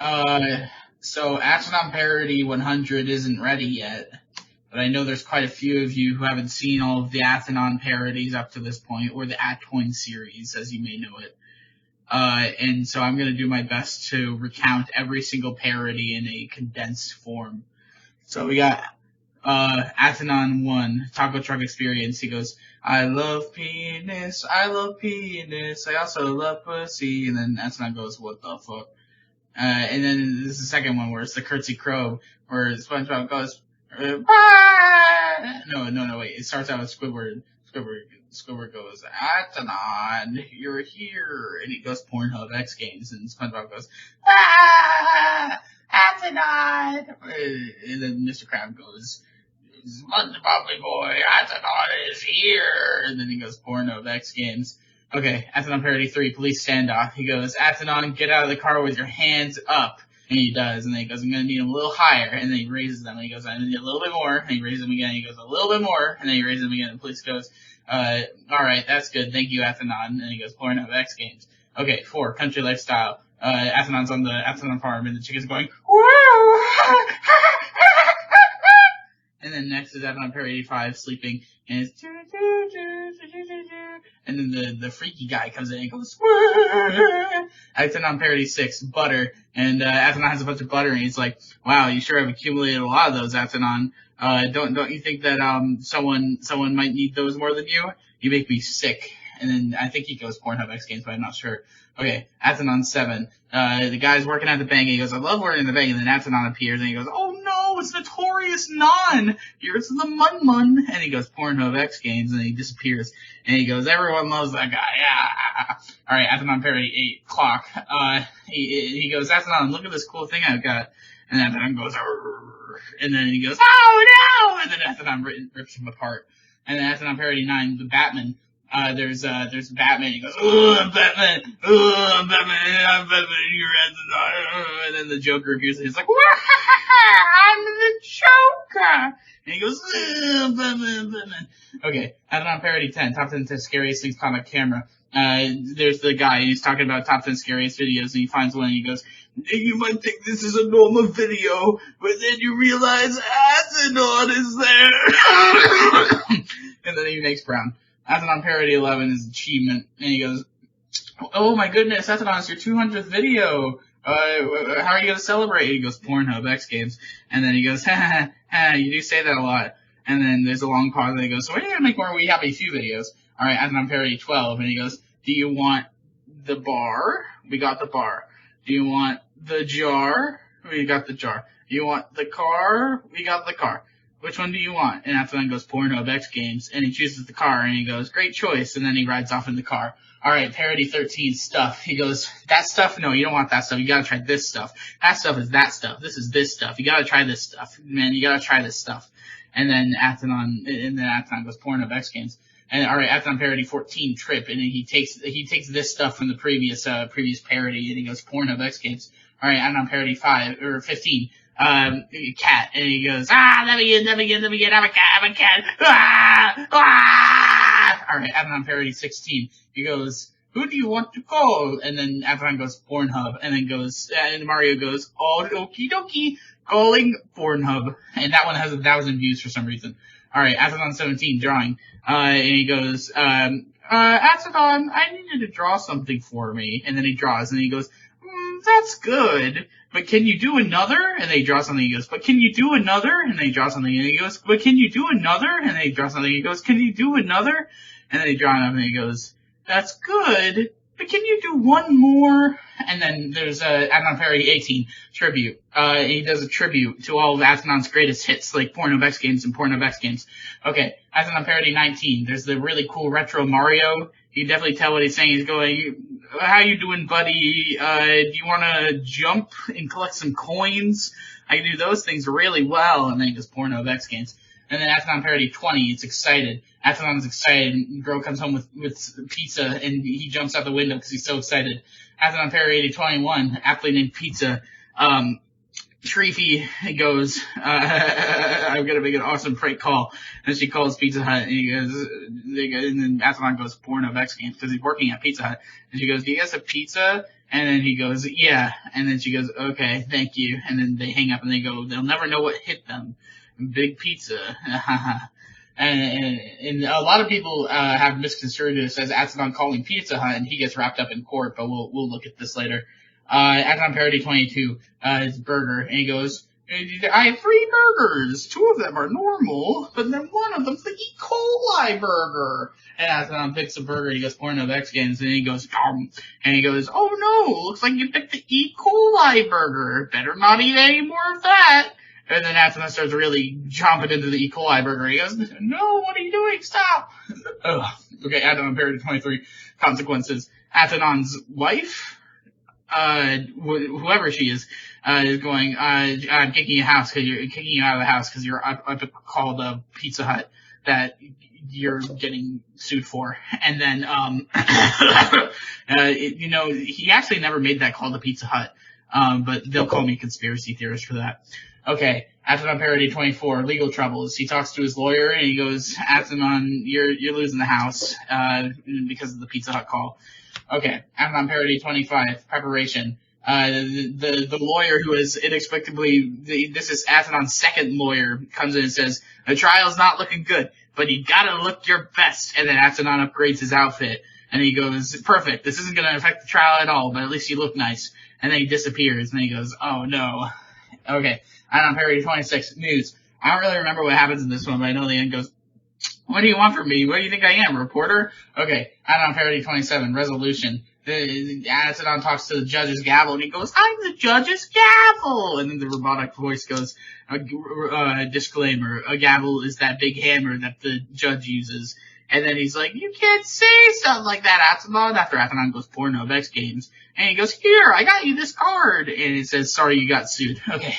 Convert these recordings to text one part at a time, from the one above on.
Uh, so Atoin Parody 100 isn't ready yet, but I know there's quite a few of you who haven't seen all of the Atoin parodies up to this point, or the atoin series, as you may know it. And so I'm going to do my best to recount every single parody in a condensed form. So we got Atoin 1, Taco Truck Experience. He goes, I love penis, I also love pussy. And then Atoin goes, what the fuck? And then this is the second one where it's the curtsy crow, where SpongeBob goes, no, wait. It starts out with Squidward. Squidward goes, Atoin, you're here. And he goes, Pornhub X Games. And SpongeBob goes, Atoin. And then Mr. Krabs goes, SpongeBob boy, Atoin is here. And then he goes, Pornhub X Games. Okay, Atoin Parody 3, Police Standoff. He goes, Atoin, get out of the car with your hands up. And he does, and then he goes, I'm going to need them a little higher. And then he raises them, and he goes, I need a little bit more. And he raises them again, and he goes, a little bit more. And then he raises them again, and the police goes, alright, that's good, thank you, Atoin. And he goes, Pornhub X Games. Okay, 4, Country Lifestyle. Atoin's on the Atoin farm, and the chicken's going, whoa! And then next is Atoin Parody 5, Sleeping, and it's and then the freaky guy comes in and goes, Atoin Parody 6, Butter, and Atoin has a bunch of butter, and he's like, wow, you sure have accumulated a lot of those, Atoin. Don't you think that someone might need those more than you? You make me sick. And then I think he goes Pornhub X Games, but I'm not sure. Okay, Atoin 7. The guy's working at the bank, and he goes, I love working at the bank, and then Atoin appears, and he goes, oh no, it's Notorious Non! Here's the Mun. And he goes, Pornhub X Games, and he disappears. And he goes, everyone loves that guy, yeah. Alright, Atoin Parody 8, Clock. He goes, Atoin, look at this cool thing I've got. And Atoin goes, arr. And then he goes, oh no! And then Atoin rips him apart. And then Atoin Parody 9, the Batman. There's Batman. He goes, I'm Batman, I'm Batman, you're Atoin. And then the Joker appears, and he's like, I'm the Joker. And he goes, Batman. Okay, Atoin Parody 10, Top 10 Scariest Things Caught on Camera. There's the guy, and he's talking about top 10 scariest videos, and he finds one, and he goes, you might think this is a normal video, but then you realize Atoin is there. And then he makes brown. Atoin Parody 11 is Achievement, and he goes, oh my goodness, Atoin, it's your 200th video. How are you going to celebrate? He goes, Pornhub X Games. And then he goes, you do say that a lot. And then there's a long pause, and he goes, so when are you going to make more We Happy Few videos? Alright, Atoin Parody 12, and he goes, do you want the bar? We got the bar. Do you want the jar? We got the jar. Do you want the car? We got the car. Which one do you want? And Atoin goes, Pornhub X Games, and he chooses the car, and he goes, great choice, and then he rides off in the car. Alright, Parody 13, Stuff. He goes, that stuff? No, you don't want that stuff. You gotta try this stuff. That stuff is that stuff. This is this stuff. You gotta try this stuff. Man, you gotta try this stuff. And then Atoin goes, Pornhub X Games. And alright, Atoin Parody 14, Trip, and then he takes this stuff from the previous parody, and he goes, Pornhub X Games. Alright, Atoin Parody 15, Cat, and he goes, let me in, I'm a cat, Alright, Atoin Parody 16, he goes, who do you want to call? And then Atoin goes, Pornhub, and then and Mario goes, oh, okie dokie, calling Pornhub. And that one has 1,000 views for some reason. Alright, Atoin 17, Drawing, and he goes, Atoin, I need you to draw something for me. And then he draws, and he goes, that's good, but can you do another? And then he draws something, he goes, but can you do another? And then he draws something, and he goes, but can you do another? And then he draws something, he goes, can you do another? And then he draws another, and he goes, that's good, but can you do one more? And then there's Atoin Parody 18, Tribute. He does a tribute to all of Atoin's greatest hits, like Pornhub X Games and Pornhub X Games. Okay, Atoin Parody 19, there's the really cool retro Mario. You can definitely tell what he's saying. He's going, how you doing, buddy? Do you want to jump and collect some coins? I can do those things really well. And then he goes, Pornhub X Games. And then Atoin Parody 20, it's excited. Atoin's excited, and Girl comes home with pizza, and he jumps out the window because he's so excited. Atoin Parody 21, aptly named Pizza. Shreefy goes, I'm gonna make an awesome prank call, and she calls Pizza Hut, and and then Athlon goes, Porno X Games, because he's working at Pizza Hut, and she goes, do you guys have pizza? And then he goes, yeah, and then she goes, okay, thank you, and then they hang up and they go, they'll never know what hit them. Big pizza. And a lot of people have misconstrued this as Athlon calling Pizza Hut, and he gets wrapped up in court, but we'll look at this later. Athlon Parody 22, is Burger, and he goes, I have 3 burgers. 2 of them are normal, but then one of them's the E. coli burger. And Athlon picks a burger, he goes, Porno X Games, and he goes, and he goes, oh no, looks like you picked the E. coli burger. Better not eat any more of that. And then Athlon starts really chomping into the E. coli burger. He goes, no, what are you doing? Stop. Okay, Athlon Parody 23, consequences. Athlon's wife, whoever she is going, I'm kicking you out of the house because you're up called Pizza Hut that you're getting sued for. And then, he actually never made that call to Pizza Hut. But they'll call me conspiracy theorist for that. Okay, Athlon Parody 24, legal troubles. He talks to his lawyer and he goes, Athlon, you're losing the house, because of the Pizza Hut call. Okay, Athlon Parody 25, preparation. The lawyer who is inexplicably, this is Athlon's second lawyer, comes in and says, the trial's not looking good, but you gotta look your best. And then Athlon upgrades his outfit. And he goes, perfect, this isn't gonna affect the trial at all, but at least you look nice. And then he disappears, and then he goes, oh no. Okay, Athlon Parody 26, news. I don't really remember what happens in this one, but I know the end goes, what do you want from me? What do you think I am, a reporter? Okay, Athlon Parody 27, resolution. Athlon talks to the judge's gavel, and he goes, I'm the judge's gavel! And then the robotic voice goes, disclaimer, a gavel is that big hammer that the judge uses. And then he's like, you can't say something like that, Athlon, after Athlon goes, Porno X Games. And he goes, here, I got you this card. And it says, sorry, you got sued. Okay.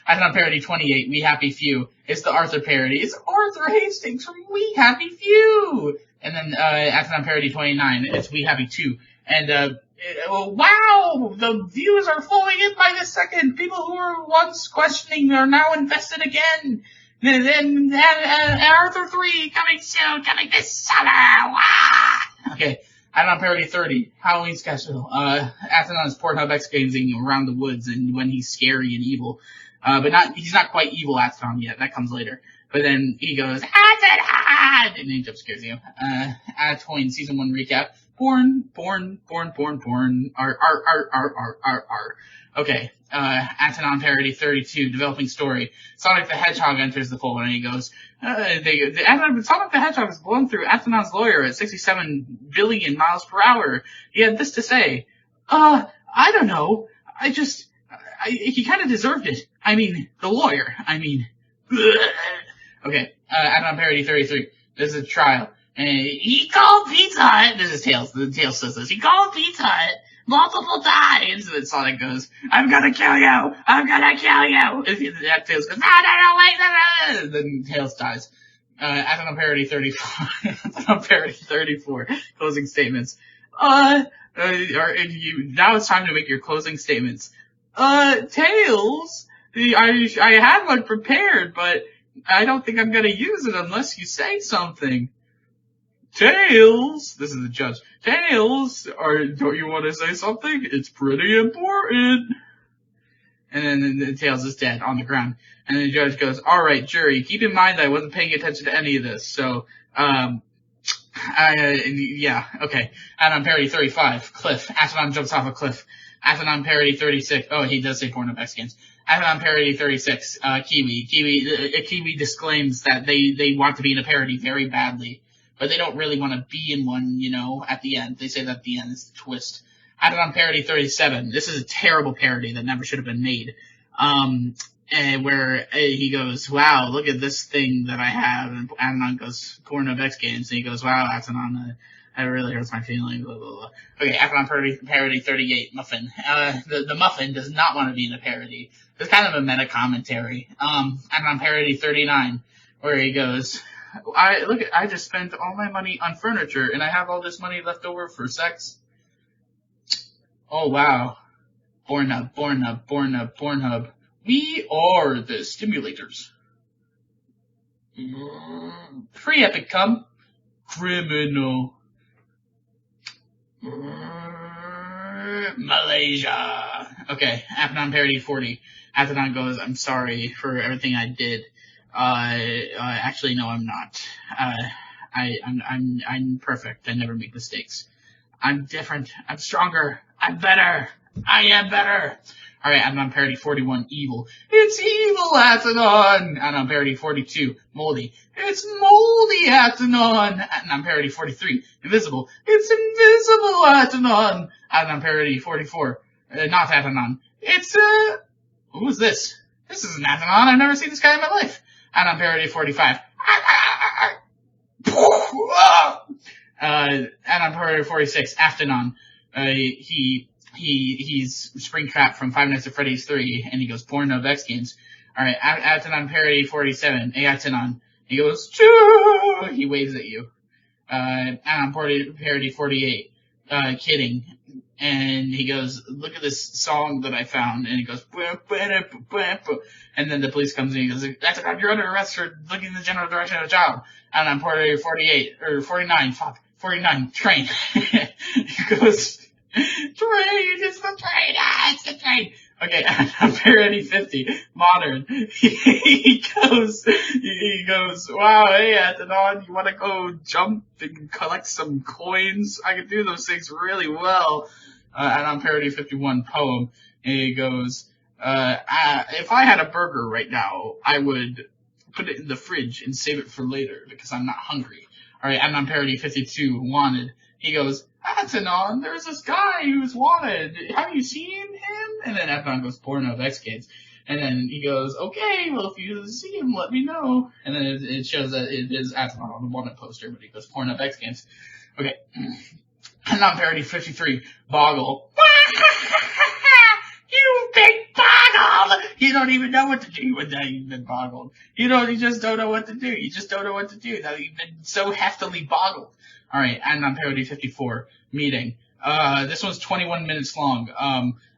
Athlon Parody 28, We Happy Few. It's the Arthur parody. It's Arthur Hastings from We Happy Few. And then, Athlon Parody 29, it's We Happy 2. And, wow, the views are flowing in by the second. People who were once questioning are now invested again. And then, Arthur 3 coming soon, coming this summer. Wah! Okay. Athlon Parody 30, Halloween schedule. Athlon's Pornhub X Games around the woods and when he's scary and evil. But he's not quite evil Athlon yet. That comes later. But then he goes, Athlon! And he jump scares you. Atoin season 1 recap. Born. Okay. Athlon Parody 32, developing story. Sonic the Hedgehog enters the fold and he goes, Sonic the Hedgehog is blown through Athlon's lawyer at 67 billion miles per hour. He had this to say, I don't know. He kind of deserved it. I mean, the lawyer. Okay. Athlon Parody 33. This is a trial. He called Pizza Hut. This is Tails. The Tails says this. He called Pizza Hut multiple times. And then Sonic goes, I'm gonna kill you. I'm gonna kill you. And Tails goes, no, wait, no. And then Tails dies. Athlon Parody 34. Athlon Parody 34. Closing statements. Now it's time to make your closing statements. Tails, I had one prepared, but I don't think I'm gonna use it unless you say something. Tails, this is the judge. Tails, don't you want to say something? It's pretty important. And then Tails is dead on the ground. And the judge goes, all right, jury, keep in mind that I wasn't paying attention to any of this. So, yeah, okay. Athlon Parody 35, cliff. Athlon jumps off a cliff. Athlon Parody 36, oh, he does say Porno X Games. Athlon Parody 36, Kiwi. Kiwi disclaims that they want to be in a parody very badly. But they don't really want to be in one, at the end. They say that at the end is the twist. Athlon Parody 37. This is a terrible parody that never should have been made. Where he goes, wow, look at this thing that I have. And Athlon goes, Porno X Games. And he goes, wow, Athlon, that really hurts my feelings, blah, blah, blah. Okay, Athlon Parody 38, Muffin. The Muffin does not want to be in a parody. It's kind of a meta commentary. Athlon Parody 39, where he goes, I just spent all my money on furniture, and I have all this money left over for sex. Oh, wow. Pornhub. We are the stimulators. Free epic cum. Criminal. Malaysia. Okay, Appanon parody 40. Appanon goes, I'm sorry for everything I did. Actually, no, I'm not. I'm perfect. I never make mistakes. I'm different. I'm stronger. I'm better. I am better. Alright, Appanon parody 41, evil. It's evil, Appanon! Appanon parody 42, moldy. It's moldy, Appanon! Appanon parody 43, invisible. It's invisible, Appanon! Appanon parody 44, not Appanon. It's, who is this? This isn't Appanon. I've never seen this guy in my life. Appanon parody 45. Appanon parody 46, Appanon. He's Springtrap from Five Nights at Freddy's 3, and he goes, Pornhub X Games. Alright, Appanon parody 47, Appanon. He goes, Choo! He waves at you. Appanon parody 48, kidding. And he goes, look at this song that I found, and he goes, and then the police comes in, and he goes, Appanon, you're under arrest for looking in the general direction of a child. Appanon parody 48, or 49, train. He goes, train, it's the train, it's the train. Okay, I'm parody 50, modern. He goes, wow, hey, Appanon, you wanna go jump and collect some coins? I can do those things really well. And I'm parody 51, poem. And he goes, if I had a burger right now, I would put it in the fridge and save it for later because I'm not hungry. Alright, and I'm parody 52, wanted. He goes, Appanon, there's this guy who's wanted. Have you seen him? And then Appanon goes, Pornhub X Games. And then he goes, okay, well, if you see him, let me know. And then it shows that it is Appanon on the wanted poster, but he goes, Pornhub X Games. Okay. And I'm parody 53, Boggle. You big boggle! You don't even know what to do when you've been boggled. You just don't know what to do. You just don't know what to do. Now you've been so heftily boggled. Alright, and on parody 54, meeting. This one's 21 minutes long.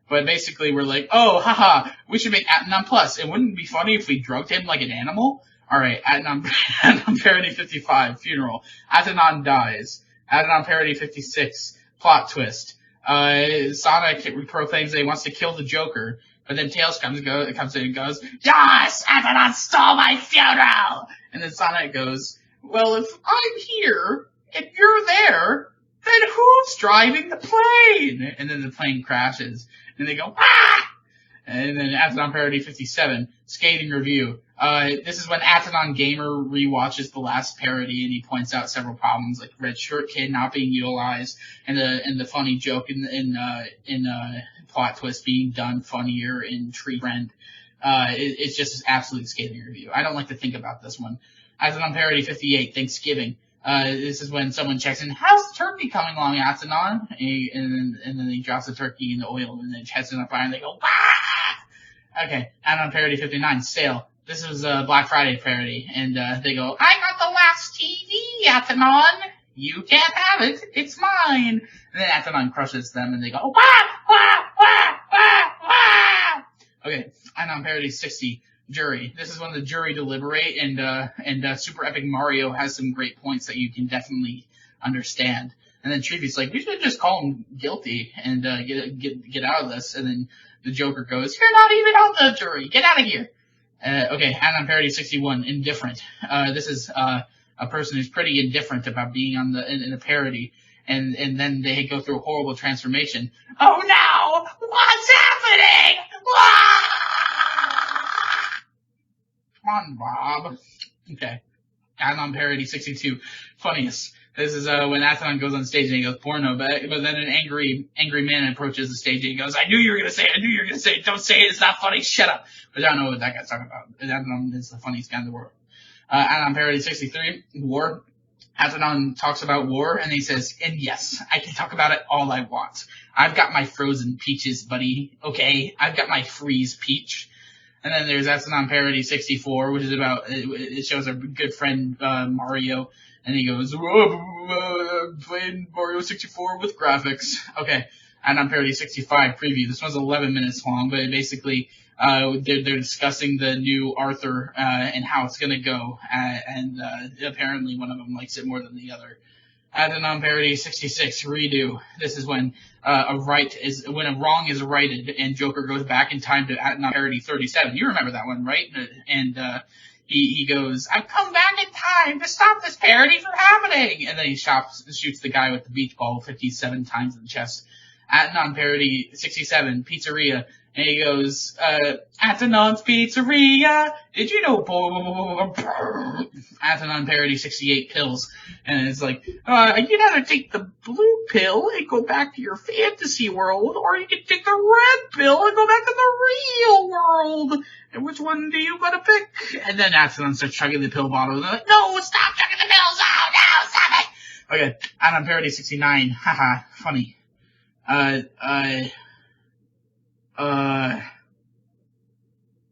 But basically we're like, oh, haha, we should make Appanon Plus. And wouldn't it be funny if we drugged him like an animal? Alright, Appanon parody 55, funeral. Appanon dies. Appanon parody 56, plot twist. Sonic proclaims that he wants to kill the Joker. But then Tails comes in and goes, yes, Appanon stole my funeral! And then Sonic goes, well, if I'm here, and you're there, then who's driving the plane? And then the plane crashes. And they go, ah! And then Appanon parody 57, skating review. This is when Appanon Gamer rewatches the last parody and he points out several problems, like Red Shirt Kid not being utilized, and the funny joke in plot twist being done funnier in Tree Friend. It's just an absolute skating review. I don't like to think about this one. Appanon parody 58, Thanksgiving. This is when someone checks in, how's the turkey coming along, Appanon? And then he drops the turkey in the oil and then sets it on fire and they go, wah! Okay, Appanon parody 59, sale. This is a Black Friday parody, and they go, I got the last TV, Appanon. You can't have it. It's mine. And then Appanon crushes them and they go, wah, wah, wah, wah, wah! Okay, Appanon parody 60. Jury. This is when the jury deliberate, and Super Epic Mario has some great points that you can definitely understand. And then Treevy's like, we should just call him guilty and get out of this. And then the Joker goes, you're not even on the jury. Get out of here. Okay, Appanon parody 61, indifferent. This is a person who's pretty indifferent about being in a parody, and then they go through a horrible transformation. Oh no! What's happening? Come on, Bob. Okay. Appanon parody 62. Funniest. This is when Appanon goes on stage and he goes porno, but then an angry man approaches the stage and he goes, I knew you were gonna say it, don't say it, it's not funny, shut up. But I don't know what that guy's talking about. Appanon is the funniest guy in the world. Appanon parody 63, war. Appanon talks about war and he says, and yes, I can talk about it all I want. I've got my frozen peaches, buddy. Okay, I've got my freeze peach. And then there's Appanon parody 64, which is about, it shows our good friend, Mario, and he goes, playing Mario 64 with graphics. Okay, Add-on Parody 65 preview. This one's 11 minutes long, but basically, they're discussing the new Arthur, and how it's gonna go, and apparently one of them likes it more than the other. Add-on Parody 66 redo. This is when a wrong is righted and Joker goes back in time to Add-on Parody 37. You remember that one, right? And he goes, "I've come back in time to stop this parody from happening," and then he shoots the guy with the beach ball 57 times in the chest. Add-on Parody 67 Pizzeria. And he goes, Atanon's Pizzeria, did you know, Atanon Parody 68 pills. And it's like, you can either take the blue pill and go back to your fantasy world, or you can take the red pill and go back to the real world. And which one do you want to pick? And then Atanon starts chugging the pill bottle, and they're like, no, stop chugging the pills, oh no, stop it! Okay, Atanon Parody 69, haha, funny.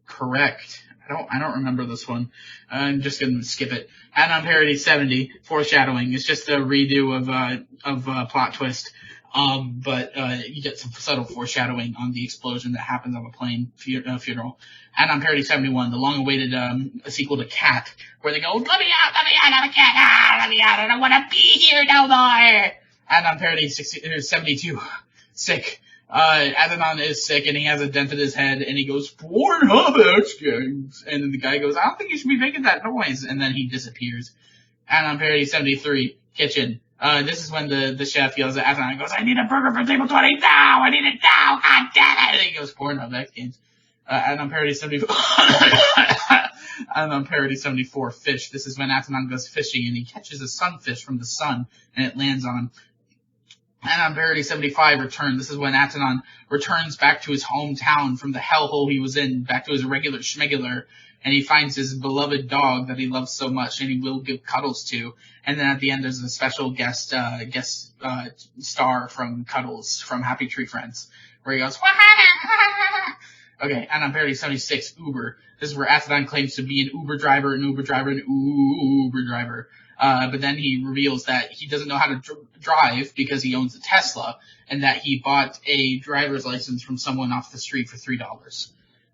Correct. I don't remember this one. I'm just gonna skip it. Add-on Parody 70, foreshadowing. It's just a redo of plot twist. But you get some subtle foreshadowing on the explosion that happens on the plane funeral. Add-on Parody 71, the long-awaited sequel to Cat, where they go, let me out, I'm a cat, let me out, I don't want to be here no more. Add-on Parody 72, sick. Adenon is sick and he has a dent in his head and he goes, Pornhub X Games. And then the guy goes, I don't think you should be making that noise. And then he disappears. Adenon Parody 73, kitchen. This is when the chef yells at Adenon and goes, I need a burger from table 20 now! I need it now! God damn it! And he goes, Pornhub X Games. Adenon Parody 74, Adenon Parody 74, fish. This is when Adenon goes fishing and he catches a sunfish from the sun and it lands on him. Add-on Parody 75 return. This is when Atanon returns back to his hometown from the hellhole he was in, back to his regular schmegular, and he finds his beloved dog that he loves so much and he will give cuddles to. And then at the end there's a special guest star from Cuddles from Happy Tree Friends, where he goes, Okay, Add-on Parody 76, Uber. This is where Atanon claims to be an Uber driver, but then he reveals that he doesn't know how to drive because he owns a Tesla, and that he bought a driver's license from someone off the street for $3.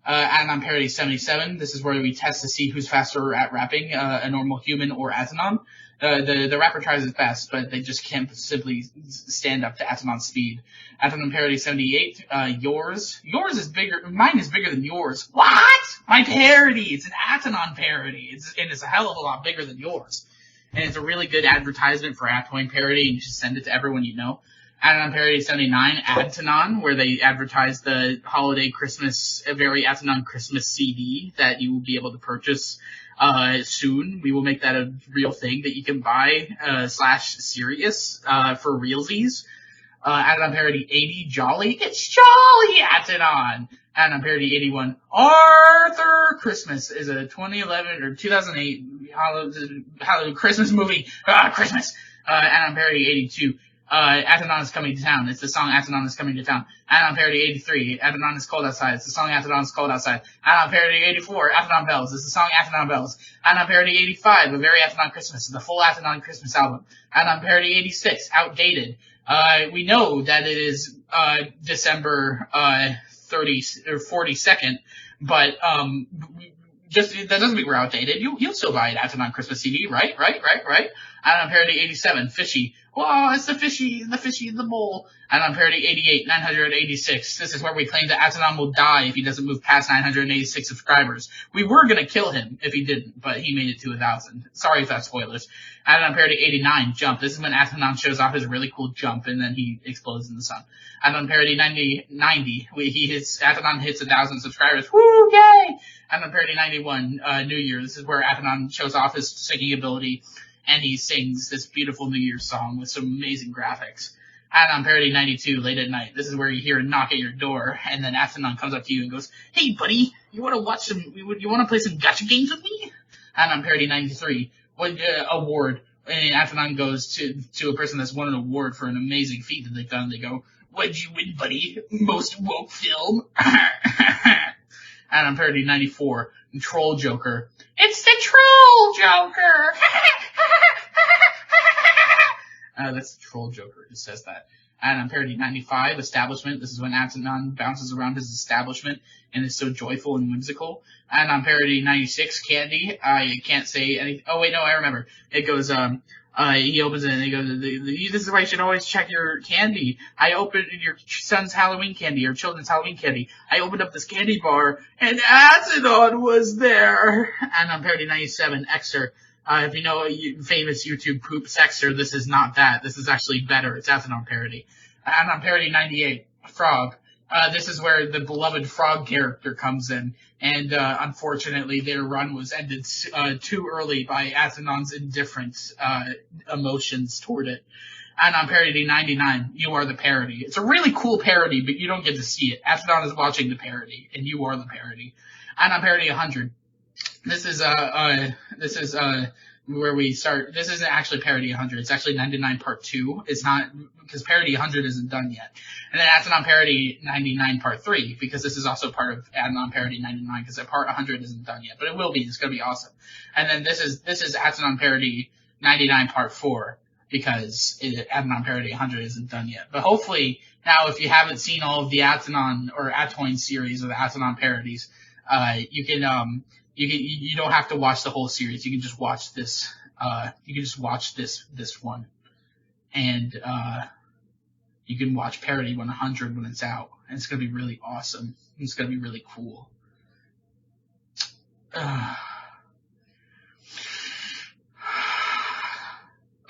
Add-on Parody 77, this is where we test to see who's faster at rapping, a normal human or Atanon. The rapper tries his best, but they just can't simply stand up to Atanon's speed. Atanon Parody 78, yours. Yours is bigger, mine is bigger than yours. What? My parody! It's an Atanon parody, and it's a hell of a lot bigger than yours. And it's a really good advertisement for atoin parody, and you should send it to everyone you know. Add-on Parody 79, Adtanon, where they advertise the holiday Christmas, a very Adtanon Christmas CD that you will be able to purchase soon. We will make that a real thing that you can buy /serious for realsies. Add-on Parody 80, Jolly. It's Jolly Adtanon. Add-on Parody 81, Arthur Christmas is a 2011 or 2008 Halloween Christmas movie. Christmas. Add-on Parody 82, Atanon is coming to town. It's the song Atanon is coming to town. Add-on Parody 83, Atanon is cold outside. It's the song Atanon is cold outside. Add-on Parody 84, Atanon Bells. It's the song Atanon Bells. Add-on Parody 85, A Very Atanon Christmas. The full Atanon Christmas album. Add-on Parody 86, Outdated. We know that it is December 42nd, but just that doesn't mean we're outdated. You'll still buy an Atanon Christmas CD, right? Add-on Parody 87, Fishy. Well, it's the fishy in the bowl. Add-on Parody 88, 986. This is where we claim that Atanon will die if he doesn't move past 986 subscribers. We were gonna kill him if he didn't, but he made it to 1,000. Sorry if that's spoilers. Add-on Parody 89, Jump. This is when Atanon shows off his really cool jump and then he explodes in the sun. Add-on Parody 90, Atanon hits 1,000 subscribers. Woo, yay! Add-on Parody 91, New Year. This is where Atanon shows off his singing ability and he sings this beautiful New Year's song with some amazing graphics. Add-on Parody 92, Late at Night. This is where you hear a knock at your door, and then Atanon comes up to you and goes, hey buddy, you wanna play some gacha games with me? Add-on Parody 93, award. And Atanon goes to a person that's won an award for an amazing feat that they've done. They go, what'd you win, buddy? Most woke film? Add-on Parody 94, Troll Joker. It's the Troll Joker! That's the Troll Joker who says that. And on parody 95, Establishment. This is when Atanon bounces around his establishment and is so joyful and whimsical. And on parody 96, Candy. I can't say anything. Oh, wait, no, I remember. It goes, he opens it and he goes, this is why you should always check your candy. I opened your son's Halloween candy, your children's Halloween candy. I opened up this candy bar and Atanon was there. And on parody 97, Exer. If you know famous YouTube poop Sexter, this is not that. This is actually better. It's Atanon parody. And on parody 98, Frog. This is where the beloved Frog character comes in. And unfortunately, their run was ended too early by Atanon's indifferent emotions toward it. And on parody 99, You Are the Parody. It's a really cool parody, but you don't get to see it. Atanon is watching the parody, and you are the parody. And on parody 100, this is where we start. This isn't actually parody 100. It's actually 99 part 2. It's not, because parody 100 isn't done yet. And then Atanon parody 99 part 3, because this is also part of Atanon parody 99, because part 100 isn't done yet, but it will be. It's going to be awesome. And then this is Atanon parody 99 part 4, because Atanon parody 100 isn't done yet. But hopefully now, if you haven't seen all of the Atanon or Atoin series of the Atanon parodies, you don't have to watch the whole series. You can just watch this. You can just watch this one, and you can watch parody 100 when it's out, and it's gonna be really awesome. It's gonna be really cool.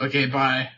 Okay, bye.